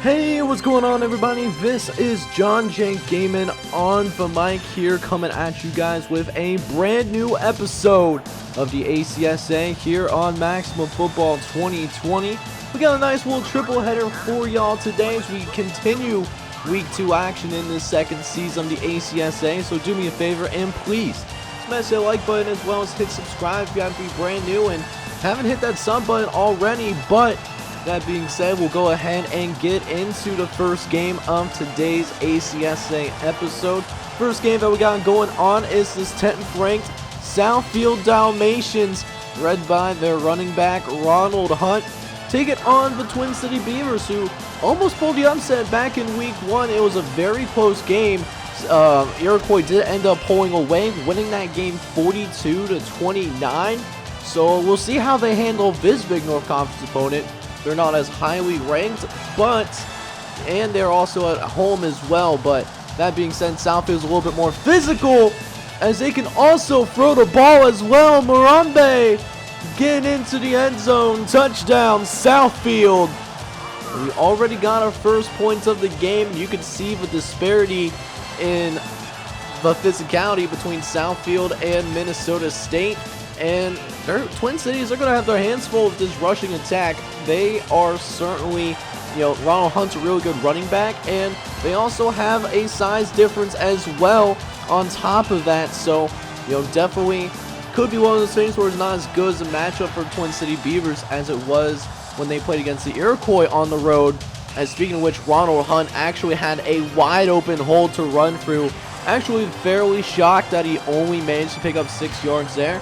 Hey, what's going on, everybody? This is John J. Gaming on the mic here, coming at you guys with a brand new episode of the ACSA here on Maximum Football 2020. We got a nice little triple header for y'all today as we continue Week 2 action in this second season of the ACSA. So do me a favor and please smash that like button as well as hit subscribe if you haven't been brand new and haven't hit that sub button already. But that being said, we'll go ahead and get into the first game of today's ACSA episode. First game that we got going on is this 10th ranked Southfield Dalmatians, led by their running back Ronald Hunt, take it on the Twin City Beavers, who almost pulled the upset back in Week 1. It was a very close game. Iroquois did end up pulling away, winning that game 42-29. So we'll see how they handle this big North Conference opponent. They're not as highly ranked, and they're also at home as well. But that being said, Southfield's a little bit more physical, as they can also throw the ball as well. Morambe getting into the end zone. Touchdown, Southfield. We already got our first points of the game. You can see the disparity in the physicality between Southfield and Minnesota State. And their Twin Cities are going to have their hands full with this rushing attack. They are certainly, Ronald Hunt's a really good running back, and they also have a size difference as well on top of that. So, definitely could be one of those things where it's not as good as a matchup for Twin City Beavers as it was when they played against the Iroquois on the road. And speaking of which, Ronald Hunt actually had a wide open hole to run through. Actually fairly shocked that he only managed to pick up 6 yards there.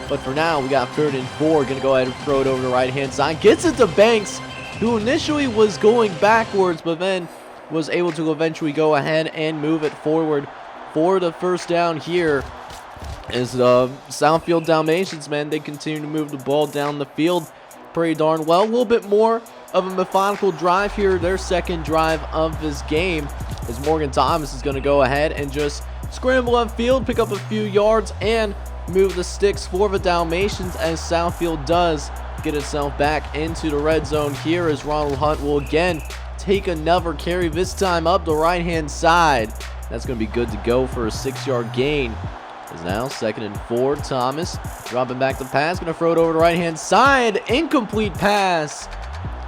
But for now, we got 3rd and 4. Going to go ahead and throw it over the right-hand side. Gets it to Banks, who initially was going backwards, but then was able to eventually go ahead and move it forward for the first down here. As the Southfield Dalmatians, man, they continue to move the ball down the field pretty darn well. A little bit more of a methodical drive here, their second drive of this game, as Morgan Thomas is going to go ahead and just scramble upfield, pick up a few yards, and move the sticks for the Dalmatians, as Southfield does get itself back into the red zone here, as Ronald Hunt will again take another carry, this time up the right-hand side. That's going to be good to go for a 6-yard gain. Is now 2nd and 4. Thomas dropping back the pass, going to throw it over the right-hand side. Incomplete pass.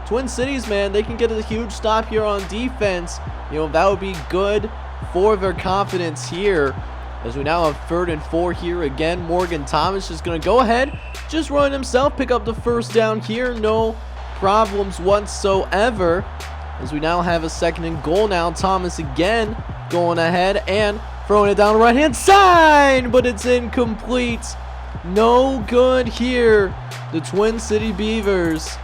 Twin Cities, man, they can get a huge stop here on defense. That would be good for their confidence here. As we now have 3rd and 4 here again. Morgan Thomas is going to go ahead, just run himself, pick up the first down here. No problems whatsoever. As we now have a 2nd and goal now. Thomas again going ahead and throwing it down the right-hand side, but it's incomplete. No good here. The Twin City Beavers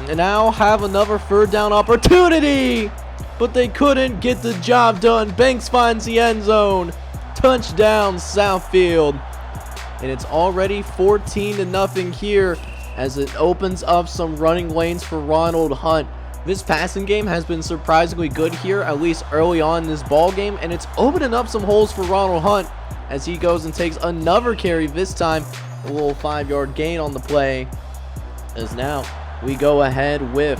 now have another 3rd down opportunity, but they couldn't get the job done. Banks finds the end zone. Touchdown, Southfield. And it's already 14-0 here, as it opens up some running lanes for Ronald Hunt. This passing game has been surprisingly good here, at least early on in this ball game, and it's opening up some holes for Ronald Hunt as he goes and takes another carry, this time a little 5-yard gain on the play. As now we go ahead with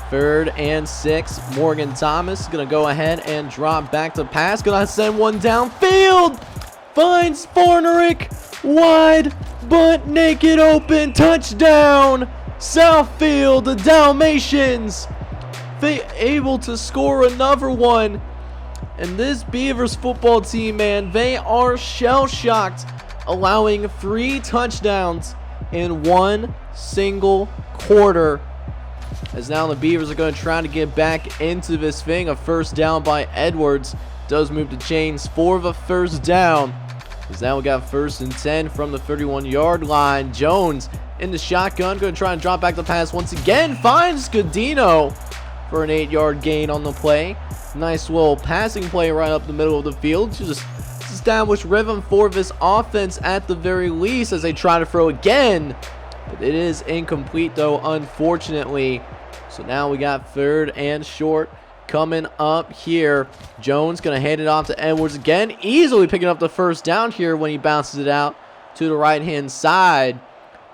3rd and 6. Morgan Thomas is going to go ahead and drop back to pass. Going to send one downfield. Finds Farnerick wide, but naked open. Touchdown, Southfield. The Dalmatians, they able to score another one. And this Beavers football team, man, they are shell-shocked, allowing 3 touchdowns in one single quarter. As now the Beavers are going to try to get back into this thing. A first down by Edwards does move the chains for the first down. As now we got 1st and 10 from the 31-yard line. Jones in the shotgun, going to try and drop back the pass once again. Finds Scudino for an 8-yard gain on the play. Nice little passing play right up the middle of the field to just establish rhythm for this offense at the very least, as they try to throw again. But it is incomplete, though, unfortunately. So now we got 3rd and short coming up here. Jones going to hand it off to Edwards again. Easily picking up the first down here when he bounces it out to the right-hand side.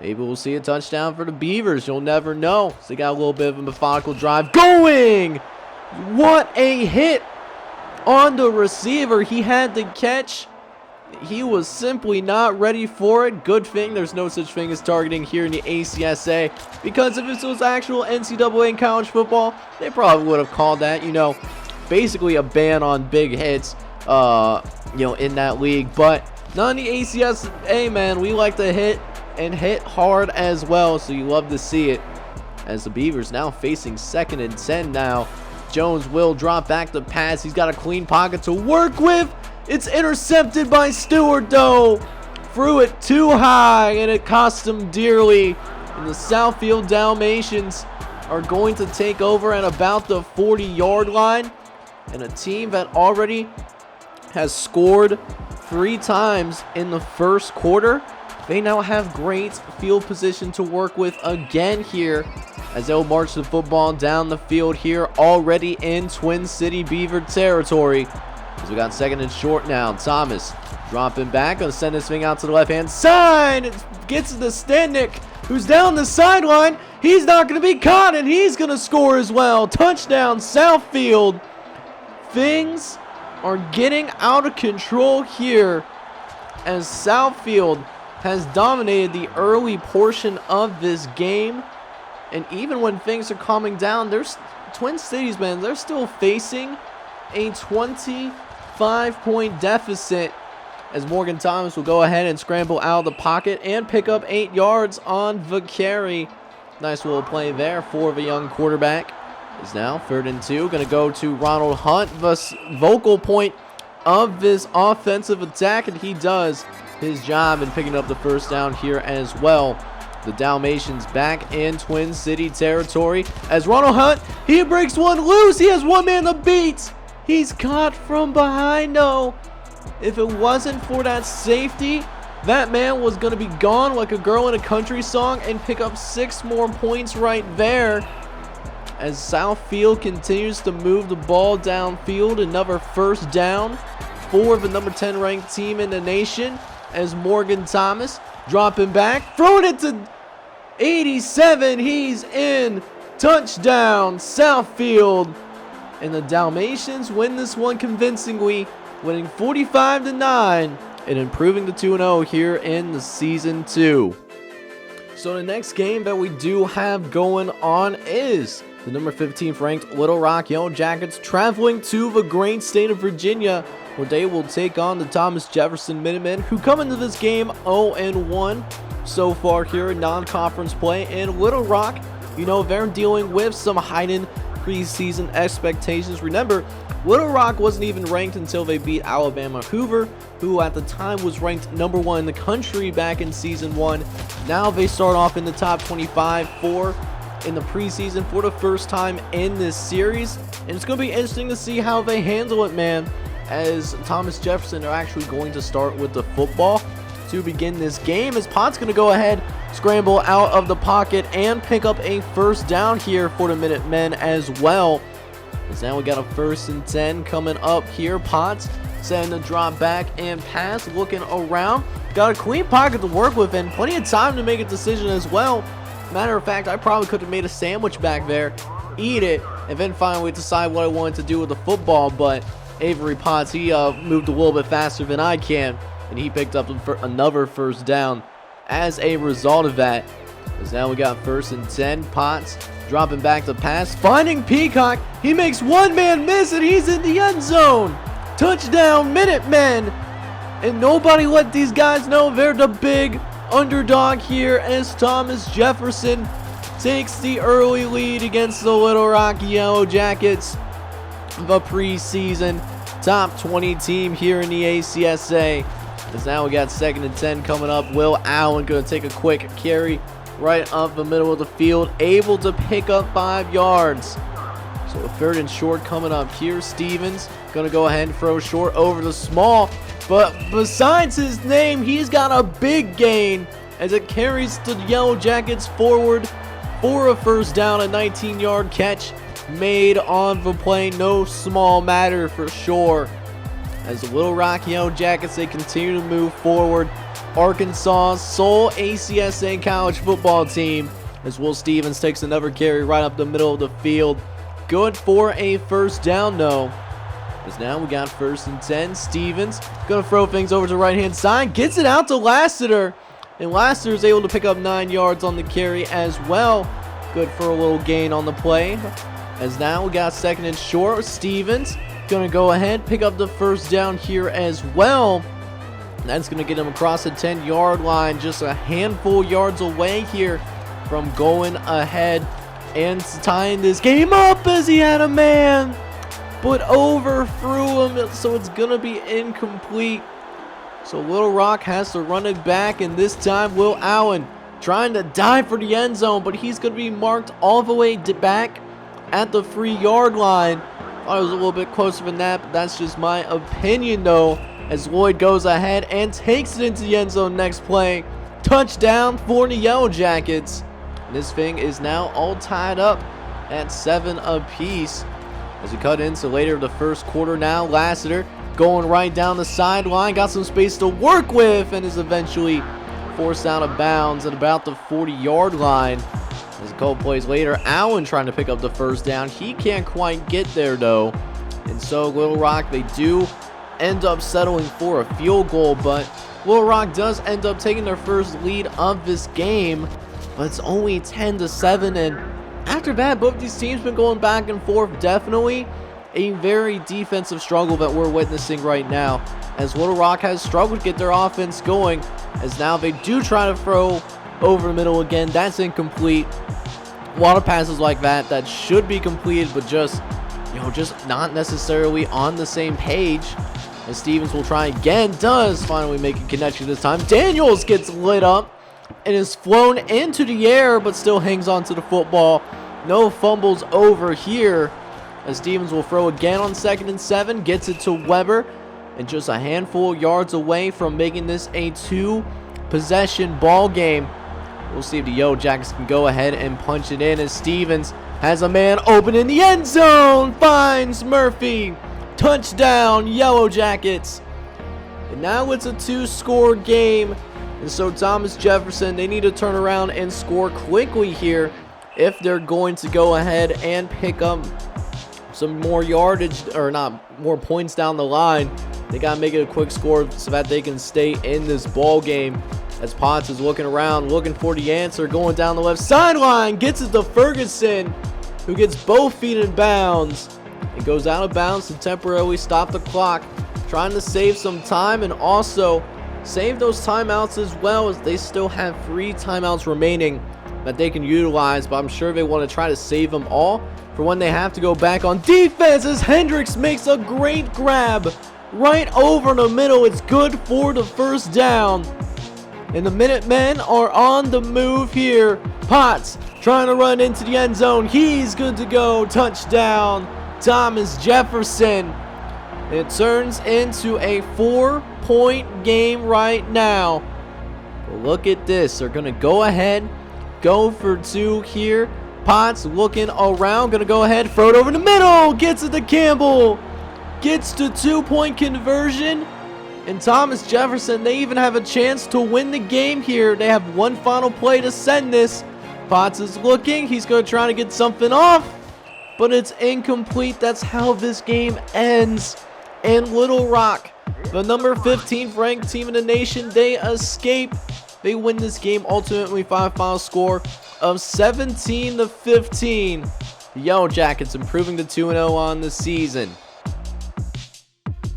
Maybe we'll see a touchdown for the Beavers. You'll never know. So they got a little bit of a methodical drive going. What a hit on the receiver. He had the catch. He was simply not ready for it. Good thing there's no such thing as targeting here in the ACSA, because if this was actual NCAA and college football, they probably would have called that, you know, basically a ban on big hits, you know, in that league. But not in the ACSA, man. We like to hit and hit hard as well, so you love to see it. As the Beavers now facing 2nd and 10 now. Jones will drop back the pass. He's got a clean pocket to work with. It's intercepted by Stewart, though. Threw it too high, and it cost him dearly. And the Southfield Dalmatians are going to take over at about the 40-yard line. And a team that already has scored 3 times in the first quarter, they now have great field position to work with again here, as they'll march the football down the field here, already in Twin City Beaver territory. As we got 2nd and short now. Thomas dropping back, gonna send this thing out to the left-hand side. It gets to Stanek, who's down the sideline. He's not gonna be caught, and he's gonna score as well. Touchdown, Southfield. Things are getting out of control here, as Southfield has dominated the early portion of this game. And even when things are calming down, there's Twin Cities, man, they're still facing a 25-point deficit, as Morgan Thomas will go ahead and scramble out of the pocket and pick up 8 yards on the carry. Nice little play there for the young quarterback. Is now 3rd and 2. Going to go to Ronald Hunt, the vocal point of this offensive attack, and he does his job in picking up the first down here as well. The Dalmatians back in Twin City territory, as Ronald Hunt, he breaks one loose. He has one man to beat. He's caught from behind, though. If it wasn't for that safety, that man was going to be gone like a girl in a country song and pick up 6 more points right there. As Southfield continues to move the ball downfield, another first down for the number 10 ranked team in the nation, as Morgan Thomas dropping back, throwing it to 87. He's in. Touchdown, Southfield. And the Dalmatians win this one convincingly, winning 45-9 and improving to 2-0 here in the season 2. So the next game that we do have going on is the number 15th ranked Little Rock Yellow Jackets traveling to the great state of Virginia, where they will take on the Thomas Jefferson Minutemen, who come into this game 0-1 so far here in non-conference play. And Little Rock, you know, they're dealing with some heightened preseason expectations. Remember, Little Rock wasn't even ranked until they beat Alabama Hoover, who at the time was ranked number 1 in the country back in season 1. Now they start off in the top 25 in the preseason for the first time in this series. And it's going to be interesting to see how they handle it, man, as Thomas Jefferson are actually going to start with the football to begin this game, as Potts going to go ahead, scramble out of the pocket and pick up a first down here for the Minutemen as well. As now we got a 1st and 10 coming up here. Potts setting the drop back and pass, looking around. Got a clean pocket to work with and plenty of time to make a decision as well. Matter of fact, I probably could have made a sandwich back there, eat it, and then finally decide what I wanted to do with the football. But Avery Potts, he moved a little bit faster than I can, and he picked up another first down as a result of that. As now we got 1st and 10. Potts dropping back the pass, finding Peacock. He makes one man miss, and he's in the end zone. Touchdown, Minutemen. And nobody let these guys know they're the big underdog here, as Thomas Jefferson takes the early lead against the Little Rock Yellow Jackets, the preseason top 20 team here in the ACSA. As now we got 2nd and 10 coming up. Will Allen going to take a quick carry right up the middle of the field, able to pick up 5 yards. So a 3rd and short coming up here. Stevens going to go ahead and throw short over the small, but besides his name, he's got a big gain as it carries the Yellow Jackets forward for a first down. A 19-yard catch made on the play, no small matter for sure. As the Little Rock Yellow Jackets, they continue to move forward. Arkansas' sole ACSA college football team, as Will Stevens takes another carry right up the middle of the field. good for a first down though. As now we got 1st and 10. Stevens gonna throw things over to the right hand side, gets it out to Lassiter, and Lassiter is able to pick up 9 yards on the carry as well. Good for a little gain on the play. As now we got 2nd and short. Stevens gonna go ahead, pick up the first down here as well. That's gonna get him across the 10-yard line, just a handful of yards away here from going ahead and tying this game up, as he had a man but overthrew him, so it's gonna be incomplete. So Little Rock has to run it back, and this time Will Allen trying to dive for the end zone, but he's gonna be marked all the way back at the 3-yard line. Thought it was a little bit closer than that, but that's just my opinion though, as Lloyd goes ahead and takes it into the end zone next play. Touchdown for the Yellow Jackets. And this thing is now all tied up at 7 apiece. As we cut into later the first quarter now, Lassiter going right down the sideline, got some space to work with, and is eventually forced out of bounds at about the 40-yard line. As a couple plays later, Allen trying to pick up the first down. He can't quite get there though. And so Little Rock, they do end up settling for a field goal, but Little Rock does end up taking their first lead of this game, but it's only 10-7, and after that, both these teams been going back and forth. Definitely a very defensive struggle that we're witnessing right now, as Little Rock has struggled to get their offense going, as now they do try to throw over the middle again. That's incomplete. A lot of passes like that should be completed, but just not necessarily on the same page. As Stevens will try again, does finally make a connection this time. Daniels gets lit up and is flown into the air, but still hangs on to the football. No fumbles over here, as Stevens will throw again on 2nd and 7, gets it to Weber, and just a handful of yards away from making this a 2-possession ball game. We'll see if the Yellow Jackets can go ahead and punch it in, as Stevens has a man open in the end zone, finds Murphy. Touchdown, Yellow Jackets. And now it's a 2-score game, and so Thomas Jefferson, they need to turn around and score quickly here if they're going to go ahead and pick up some more yardage, or not, more points down the line. They got to make it a quick score so that they can stay in this ball game. As Potts is looking around, looking for the answer, going down the left sideline, gets it to Ferguson, who gets both feet in bounds. It goes out of bounds to temporarily stop the clock, trying to save some time and also save those timeouts as well, as they still have 3 timeouts remaining that they can utilize, but I'm sure they want to try to save them all for when they have to go back on defense, as Hendricks makes a great grab right over the middle. It's good for the first down. And the Minutemen are on the move here. Potts trying to run into the end zone. He's good to go. Touchdown, Thomas Jefferson. It turns into a 4-point game right now. But look at this. They're going to go ahead, go for 2 here. Potts looking around. Going to go ahead, throw it over the middle. Gets it to Campbell. Gets the 2-point conversion. And Thomas Jefferson, they even have a chance to win the game here. They have one final play to send this. Potts is looking. He's going to try to get something off, but it's incomplete. That's how this game ends. And Little Rock, the number 15th ranked team in the nation, they escape. They win this game ultimately by a final score of 17-15. The Yellow Jackets improving to 2-0 on the season.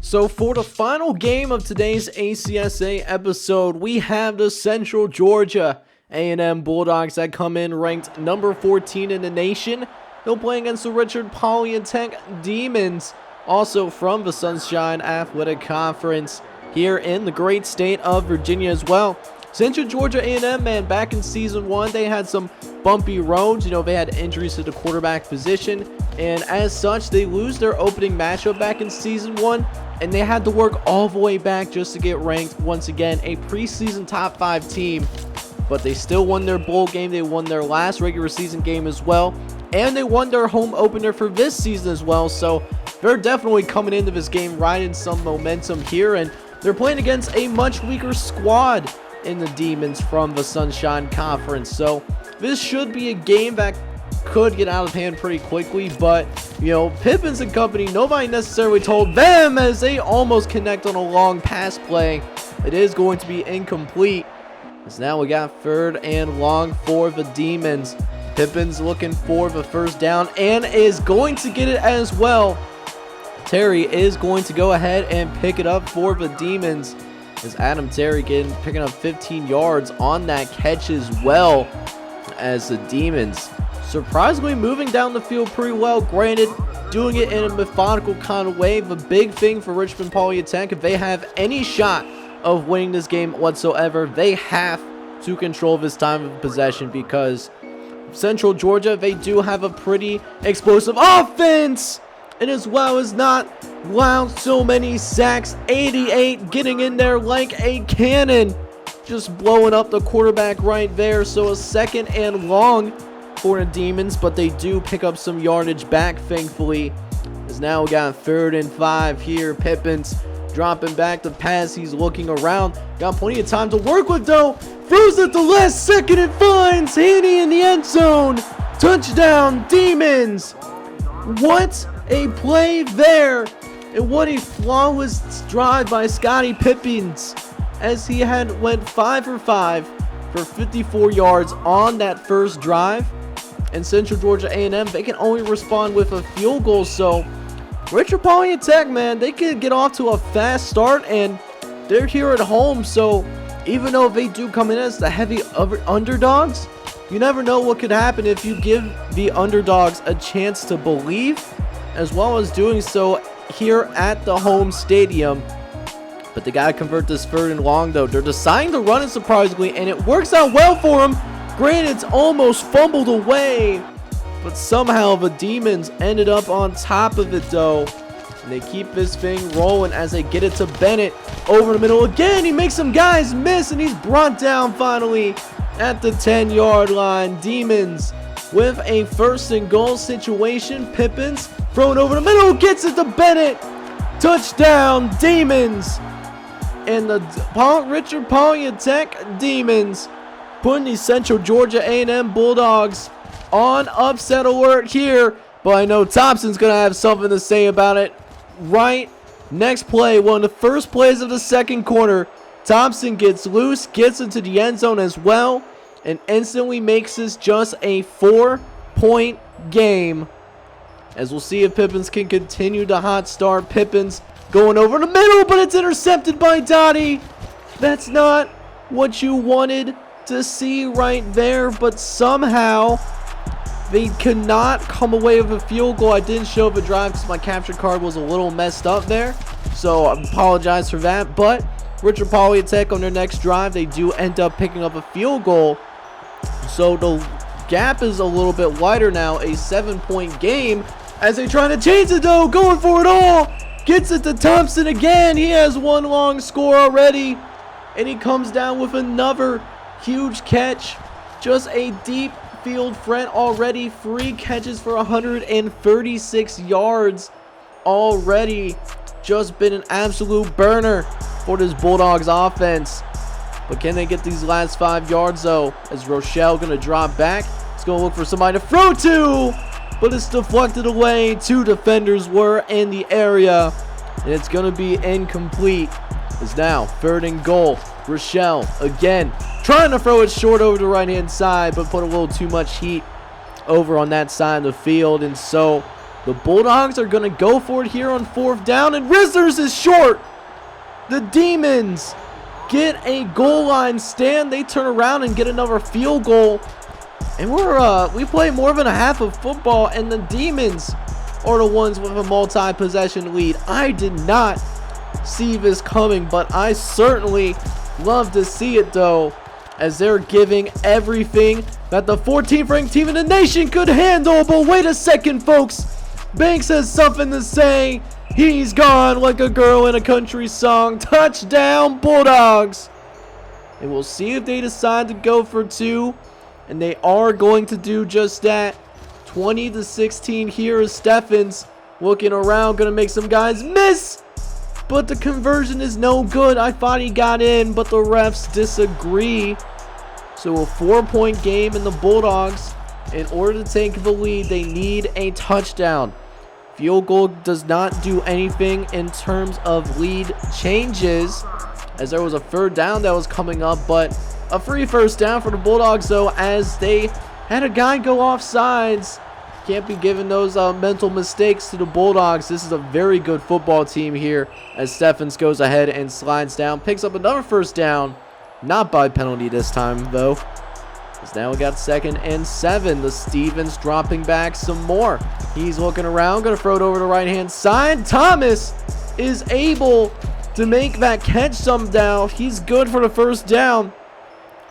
So for the final game of today's ACSA episode, we have the Central Georgia A&M Bulldogs that come in ranked number 14 in the nation. They'll play against the Richard Polytech Demons, also from the Sunshine Athletic Conference here in the great state of Virginia as well. Central Georgia A&M, man, back in season 1, they had some bumpy roads. They had injuries to the quarterback position, and as such, they lose their opening matchup back in season 1, and they had to work all the way back just to get ranked once again a preseason top 5 team. But they still won their bowl game. They won their last regular season game as well, and they won their home opener for this season as well. So they're definitely coming into this game riding some momentum here, and they're playing against a much weaker squad in the Demons from the Sunshine Conference. So this should be a game that could get out of hand pretty quickly, but, you know, Pippins and company, nobody necessarily told them as they almost connect on a long pass play. It is going to be incomplete, as now we got 3rd and long for the Demons. Pippins looking for the first down and is going to get it as well. Terry is going to go ahead and pick it up for the Demons, as Adam Terry picking up 15 yards on that catch as well, as the Demons surprisingly moving down the field pretty well. Granted, doing it in a methodical kind of way. The big thing for Richmond Polytech, if they have any shot of winning this game whatsoever, they have to control this time of possession, because Central Georgia, they do have a pretty explosive offense, and as well as not wow, so many sacks. 88 getting in there like a cannon, just blowing up the quarterback right there. So a 2nd and long for the Demons, but they do pick up some yardage back, thankfully, as now we got 3rd and 5 here. Pippins dropping back to pass. He's looking around, got plenty of time to work with though. Throws at the last second and finds Haney in the end zone. Touchdown Demons. What a play there, and what a flawless drive by Scotty Pippins, as he went 5 for 5 for 54 yards on that first drive. And Central Georgia A&M, they can only respond with a field goal. So Richmond Polytech, man, they can get off to a fast start, and they're here at home. So even though they do come in as the heavy underdogs, you never know what could happen if you give the underdogs a chance to believe, as well as doing so here at the home stadium. But they gotta convert this 3rd and long though. They're deciding to run it surprisingly, and it works out well for them. Granted, it's almost fumbled away, but somehow the Demons ended up on top of it though. And they keep this thing rolling as they get it to Bennett over the middle again. He makes some guys miss, and he's brought down finally at the 10-yard line. Demons with a 1st and goal situation. Pippins thrown over the middle, gets it to Bennett. Touchdown Demons. And the Richmond Polytech Demons putting the Central Georgia A&M Bulldogs on upset alert here. But I know Thompson's going to have something to say about it right next play. One of the first plays of the 2nd quarter. Thompson gets loose, gets into the end zone as well, and instantly makes this just a 4-point game. As we'll see if Pippins can continue the hot start. Pippins going over the middle, but it's intercepted by Dottie. That's not what you wanted to see right there, but somehow they could not come away with a field goal. I didn't show the drive because my capture card was a little messed up there, so I apologize for that. But Richmond Polytech on their next drive, they do end up picking up a field goal, so the gap is a little bit wider now. A 7-point game as they try to change it though, going for it all. Gets it to Thompson again. He has one long score already, and he comes down with another huge catch. Just a deep field threat already. 3 catches for 136 yards already. Just been an absolute burner for this Bulldogs offense. But can they get these last 5 yards though? As Rochelle gonna drop back. He's gonna look for somebody to throw to, but it's deflected away. 2 defenders were in the area, and it's gonna be incomplete. It's now 3rd and goal. Rochelle again trying to throw it short over the right hand side, but put a little too much heat over on that side of the field. And so the Bulldogs are gonna go for it here on 4th down, and Rizzers is short. The Demons get a goal line stand. They turn around and get another field goal, and we play more than a half of football, and the Demons are the ones with a multi-possession lead. I did not see this coming, but I certainly love to see it though, as they're giving everything that the 14th ranked team in the nation could handle. But wait a second, folks, Banks has something to say. He's gone like a girl in a country song. Touchdown Bulldogs. And we'll see if they decide to go for 2, and they are going to do just that. 20-16 here is Steffens looking around, gonna make some guys miss, but the conversion is no good. I thought he got in, but the refs disagree. So a 4-point game, and the Bulldogs in order to take the lead, they need a touchdown. Field goal does not do anything in terms of lead changes, as there was a third down that was coming up, but a free first down for the Bulldogs, though, as they had a guy go off sides. Can't be giving those mental mistakes to the Bulldogs. This is a very good football team here, as Steffens goes ahead and slides down, picks up another first down. Not by penalty this time, though. As now we got 2nd and 7. The Stevens dropping back some more. He's looking around, going to throw it over the right-hand side. Thomas is able to make that catch somehow. He's good for the first down,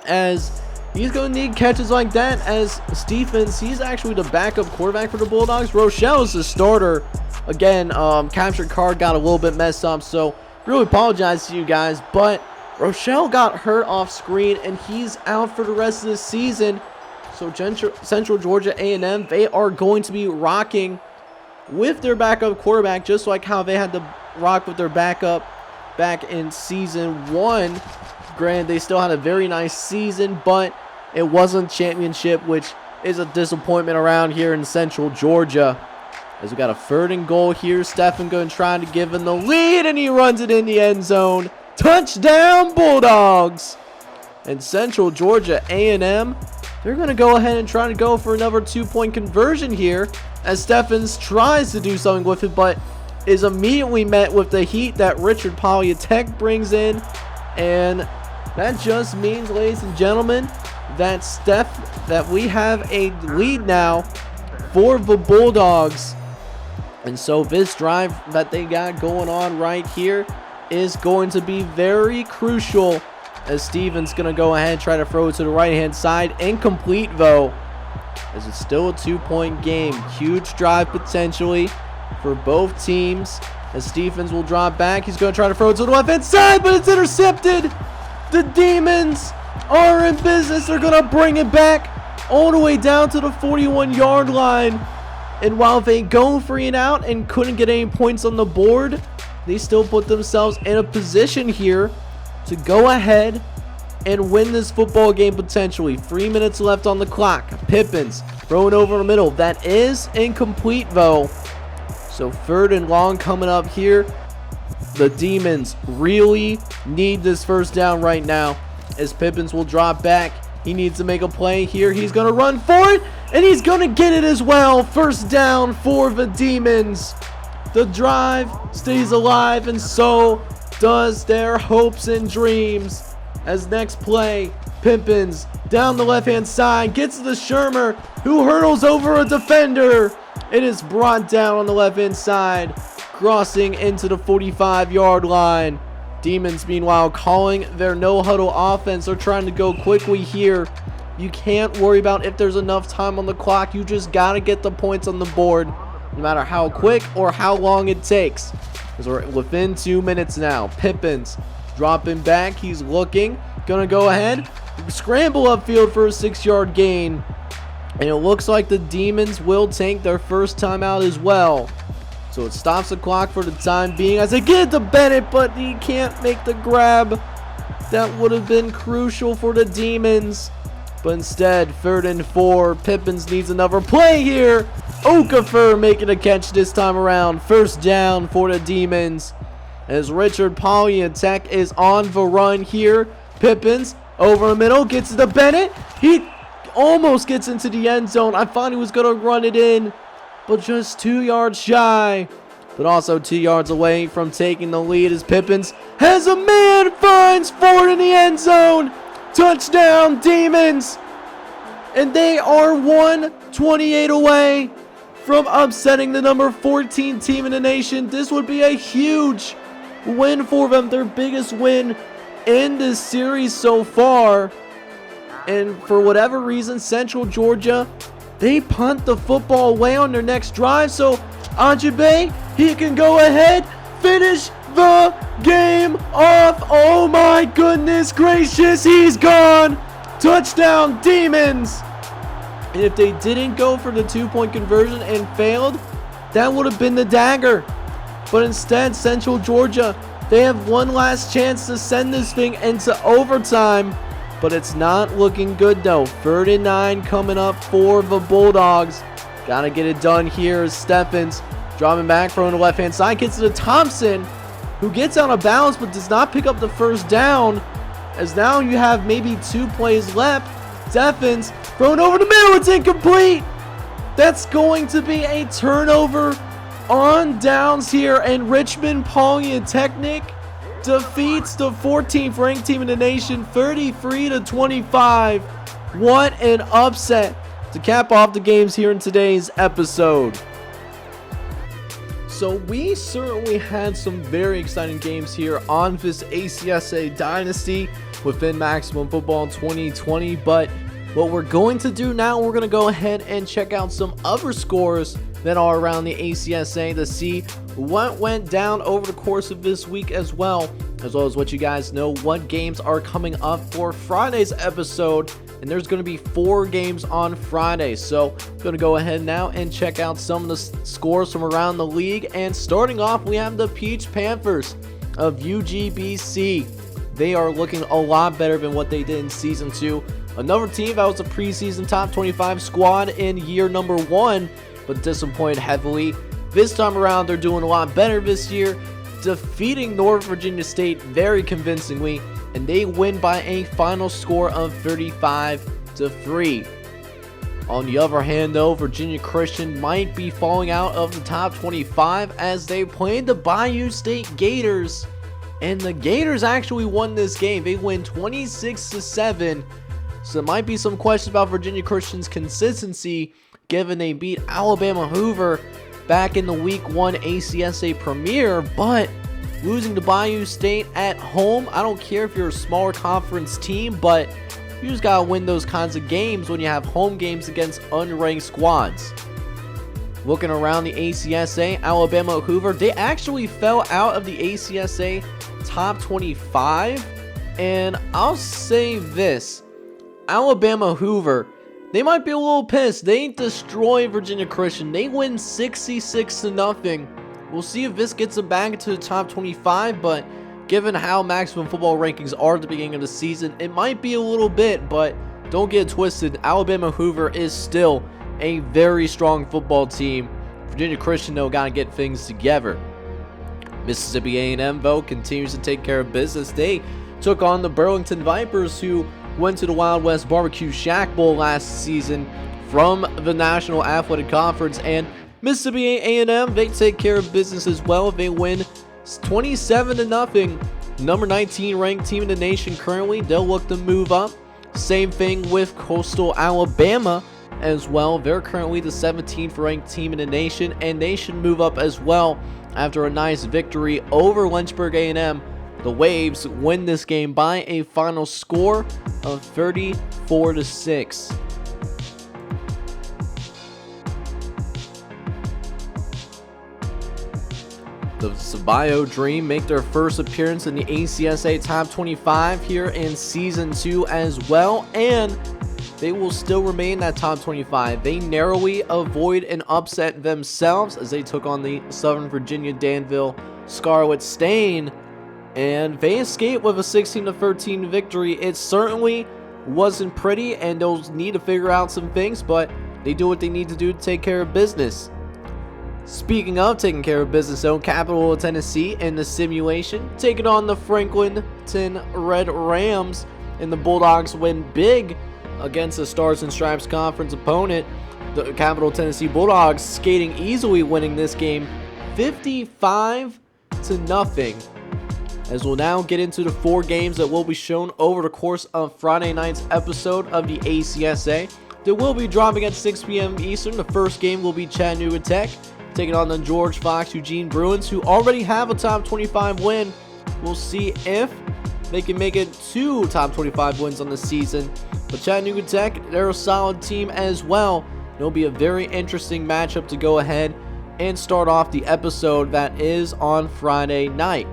as he's going to need catches like that, as Stephens, he's actually the backup quarterback for the Bulldogs. Rochelle is the starter. Again, capture card got a little bit messed up, so really apologize to you guys, but Rochelle got hurt off screen, and he's out for the rest of the season. So Central Georgia A&M, they are going to be rocking with their backup quarterback, just like how they had to rock with their backup back in season 1. Granted, they still had a very nice season, but it wasn't championship, which is a disappointment around here in Central Georgia. As we got a 3rd and goal here, Stephen going to try to give him the lead, and he runs it in the end zone. Touchdown, Bulldogs! And Central Georgia A&M, they're going to go ahead and try to go for another 2-point conversion here, as Steffens tries to do something with it, but is immediately met with the heat that Richard Polyatech brings in. And that just means, ladies and gentlemen, that we have a lead now for the Bulldogs. And so this drive that they got going on right here is going to be very crucial, as Stevens going to go ahead and try to throw it to the right-hand side. Incomplete, though, as it's still a 2-point game. Huge drive potentially for both teams, as Stevens will drop back. He's going to try to throw it to the left-hand side, but it's intercepted. The Demons are in business. They're going to bring it back all the way down to the 41-yard line. And while they go 3 and out and couldn't get any points on the board, they still put themselves in a position here to go ahead and win this football game potentially. 3 minutes left on the clock. Pippins throwing over the middle. That is incomplete, though. So 3rd and long coming up here. The Demons really need this first down right now, as Pippins will drop back. He needs to make a play here. He's going to run for it, and he's going to get it as well. First down for the Demons. The drive stays alive, and so does their hopes and dreams. As next play, Pippins down the left-hand side, gets to the Shermer, who hurdles over a defender. It is brought down on the left-hand side, crossing into the 45-yard line. Demons, meanwhile, calling their no-huddle offense. They're trying to go quickly here. You can't worry about if there's enough time on the clock. You just got to get the points on the board, no matter how quick or how long it takes. Because we're within 2 minutes now. Pippins dropping back. He's looking. Gonna go ahead, scramble upfield for a 6-yard gain. And it looks like the Demons will take their first timeout as well. So it stops the clock for the time being, as they get it to Bennett, but he can't make the grab. That would have been crucial for the Demons. But instead, 3rd and 4. Pippins needs another play here. Okafor making a catch this time around. First down for the Demons, as Richard Polyatech is on the run here. Pippins over the middle, gets to Bennett. He almost gets into the end zone. I thought he was going to run it in, but just 2 yards shy. But also 2 yards away from taking the lead, as Pippins has a man, finds Ford in the end zone. Touchdown, Demons. And they are 128 away from upsetting the number 14 team in the nation. This would be a huge win for them, their biggest win in this series so far. And for whatever reason, Central Georgia, they punt the football away on their next drive. So Ajibe, he can go ahead, finish the game off. Oh my goodness gracious, he's gone. Touchdown, Demons. And if they didn't go for the 2-point conversion and failed, that would have been the dagger. But instead, Central Georgia, they have one last chance to send this thing into overtime. but it's not looking good though. 3rd and 9 coming up for the Bulldogs. Gotta get it done here as Steffens dropping back from the left-hand side. Gets it to Thompson, who gets out of bounds but does not pick up the first down. As now you have maybe 2 plays left. Steffens thrown over the middle. It's incomplete. That's going to be a turnover on downs here, and Richmond Polytechnic defeats the 14th ranked team in the nation 33-25. What an upset to cap off the games here in today's episode. So we certainly had some very exciting games here on this ACSA Dynasty within Maximum Football 2020, but what we're going to do now, we're going to go ahead and check out some other scores that are around the ACSA to see what went down over the course of this week, as well as what you guys know what games are coming up for Friday's episode. And there's going to be 4 games on Friday. So I'm going to go ahead now and check out some of the scores from around the league. And starting off, we have the Peach Panthers of UGBC. They are looking a lot better than what they did in Season 2. Another team that was a preseason top 25 squad in year number 1, but disappointed heavily. This time around, they're doing a lot better this year, defeating North Virginia State very convincingly, and they win by a final score of 35-3. On the other hand, though, Virginia Christian might be falling out of the top 25 as they played the Bayou State Gators, and the Gators actually won this game. They win 26-7. So there might be some questions about Virginia Christian's consistency, given they beat Alabama Hoover back in the Week 1 ACSA Premier, but losing to Bayou State at home, I don't care if you're a smaller conference team, but you just gotta win those kinds of games when you have home games against unranked squads. Looking around the ACSA, Alabama Hoover, they actually fell out of the ACSA top 25, and I'll say this, Alabama Hoover, they might be a little pissed. They destroy Virginia Christian. They win 66-0. We'll see if this gets them back into the top 25, but given how Maximum Football rankings are at the beginning of the season, it might be a little bit, but don't get twisted. Alabama Hoover is still a very strong football team. Virginia Christian, though, got to get things together. Mississippi A&M, though, continues to take care of business. They took on the Burlington Vipers, who went to the Wild West Barbecue Shack Bowl last season from the National Athletic Conference, and Mississippi A&M, they take care of business as well. They win 27-0. Number 19 ranked team in the nation currently. They'll look to move up. Same thing with Coastal Alabama as well. They're currently the 17th ranked team in the nation, and they should move up as well after a nice victory over Lynchburg A&M. The Waves win this game by a final score of 34-6. The Sabio Dream make their first appearance in the ACSA Top 25 here in Season 2 as well, and they will still remain that top 25. They narrowly avoid an upset themselves as they took on the Southern Virginia Danville Scarlet Stain, and they escaped with a 16-13 victory. It certainly wasn't pretty, and they'll need to figure out some things, but they do what they need to do to take care of business. Speaking of taking care of business, though, Capital of Tennessee in the simulation, taking on the Franklinton Red Rams, and the Bulldogs win big against the Stars and Stripes Conference opponent. The Capital Tennessee Bulldogs skating easily, winning this game 55-0. As we'll now get into the 4 games that will be shown over the course of Friday night's episode of the ACSA. They will be dropping at 6 p.m. Eastern. The first game will be Chattanooga Tech taking on the George Fox Eugene Bruins, who already have a top 25 win. We'll see if they can make it 2 top 25 wins on the season. But Chattanooga Tech, they're a solid team as well. It'll be a very interesting matchup to go ahead and start off the episode that is on Friday night.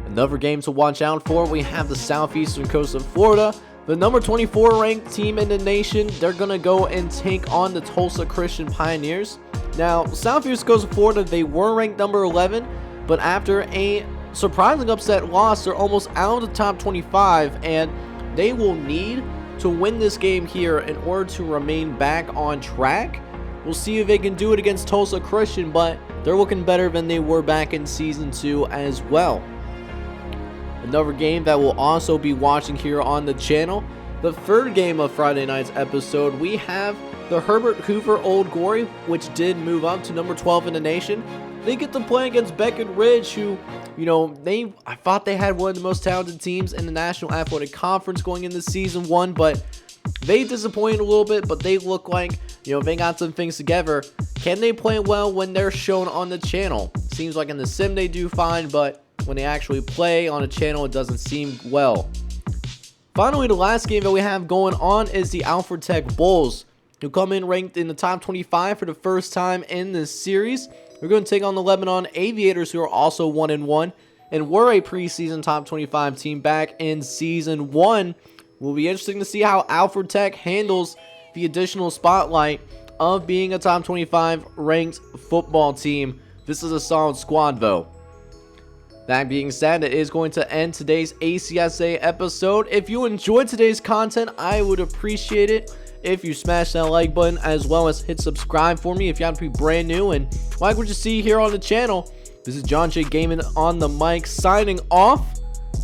Another game to watch out for, we have the southeastern coast of Florida. The number 24 ranked team in the nation, they're going to go and take on the Tulsa Christian Pioneers. Now, southeastern coast of Florida, they were ranked number 11, but after a surprising upset loss, they're almost out of the top 25, and they will need to win this game here in order to remain back on track. We'll see if they can do it against Tulsa Christian, but they're looking better than they were back in Season 2 as well. Another game that we'll also be watching here on the channel, the third game of Friday night's episode, we have the Herbert Hoover Old Glory, which did move up to number 12 in the nation. They get to play against Beckett Ridge, who, you know, I thought they had one of the most talented teams in the National Athletic Conference going into Season 1, but they disappointed a little bit, but they look like, you know, they got some things together. Can they play well when they're shown on the channel? Seems like in the sim they do fine, but when they actually play on a channel, it doesn't seem well. Finally, the last game that we have going on is the Alfred Tech Bulls, who come in ranked in the top 25 for the first time in this series. We're going to take on the Lebanon Aviators, who are also 1-1 and were a preseason top 25 team back in Season 1. Will be interesting to see how Alfred Tech handles the additional spotlight of being a top 25 ranked football team. This is a solid squad, though. That being said, it is going to end today's ACSA episode. If you enjoyed today's content, I would appreciate it if you smash that like button, as well as hit subscribe for me if you happen to be brand new and like what you see here on the channel. This is John J. Gaming on the mic, signing off.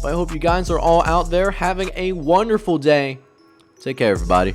I hope you guys are all out there having a wonderful day. Take care, everybody.